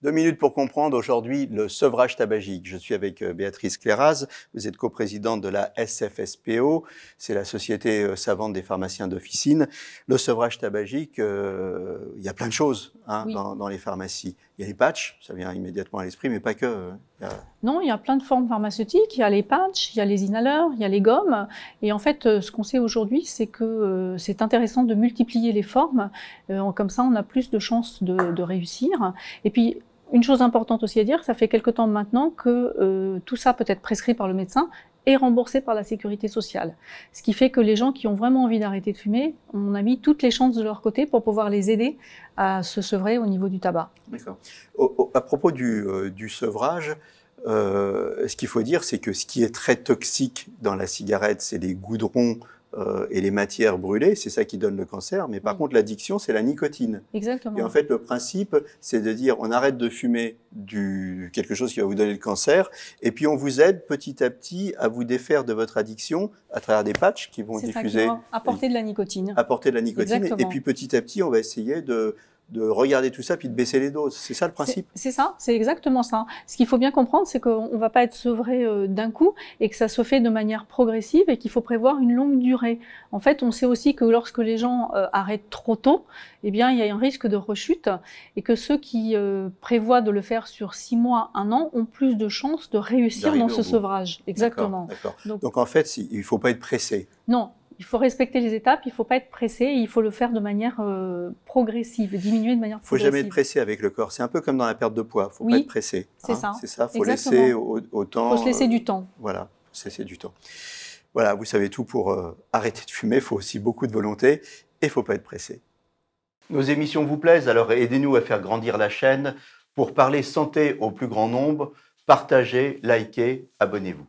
2 minutes pour comprendre aujourd'hui le sevrage tabagique. Je suis avec Béatrice Clairaz, vous êtes coprésidente de la SFSPO, c'est la Société savante des pharmaciens d'officine. Le sevrage tabagique, il y a plein de choses Oui. dans les pharmacies. Il y a les patchs, ça vient immédiatement à l'esprit, mais pas que. Non, il y a plein de formes pharmaceutiques, il y a les patchs, il y a les inhaleurs, il y a les gommes. Et en fait, ce qu'on sait aujourd'hui, c'est que c'est intéressant de multiplier les formes. Comme ça, on a plus de chances de réussir. Et puis, une chose importante aussi à dire, ça fait quelque temps maintenant que tout ça peut être prescrit par le médecin et remboursé par la sécurité sociale. Ce qui fait que les gens qui ont vraiment envie d'arrêter de fumer, on a mis toutes les chances de leur côté pour pouvoir les aider à se sevrer au niveau du tabac. D'accord. À propos du sevrage, ce qu'il faut dire, c'est que ce qui est très toxique dans la cigarette, c'est les goudrons et les matières brûlées, c'est ça qui donne le cancer. Mais par contre, l'addiction, c'est la nicotine. Exactement. Et en fait, le principe, c'est de dire, on arrête de fumer quelque chose qui va vous donner le cancer, et puis on vous aide petit à petit à vous défaire de votre addiction à travers des patchs qui vont diffuser, qui vont apporter de la nicotine. Apporter de la nicotine. Et puis petit à petit, on va essayer de regarder tout ça, puis de baisser les doses. C'est ça le principe? C'est ça, c'est exactement ça. Ce qu'il faut bien comprendre, c'est qu'on ne va pas être sevré d'un coup et que ça se fait de manière progressive et qu'il faut prévoir une longue durée. En fait, on sait aussi que lorsque les gens arrêtent trop tôt, eh bien, il y a un risque de rechute et que ceux qui prévoient de le faire sur 6 mois, 1 an, ont plus de chances de réussir dans ce sevrage. Exactement. Donc en fait, il ne faut pas être pressé. Non. Il faut respecter les étapes, il ne faut pas être pressé, et il faut le faire de manière progressive, diminuer de manière progressive. Il ne faut jamais être pressé avec le corps. C'est un peu comme dans la perte de poids, il ne faut pas être pressé. C'est ça. C'est ça, il faut laisser au temps. Il faut se laisser du temps. Voilà, il faut se laisser du temps. Voilà, vous savez tout pour arrêter de fumer, il faut aussi beaucoup de volonté et il ne faut pas être pressé. Nos émissions vous plaisent, alors aidez-nous à faire grandir la chaîne pour parler santé au plus grand nombre. Partagez, likez, abonnez-vous.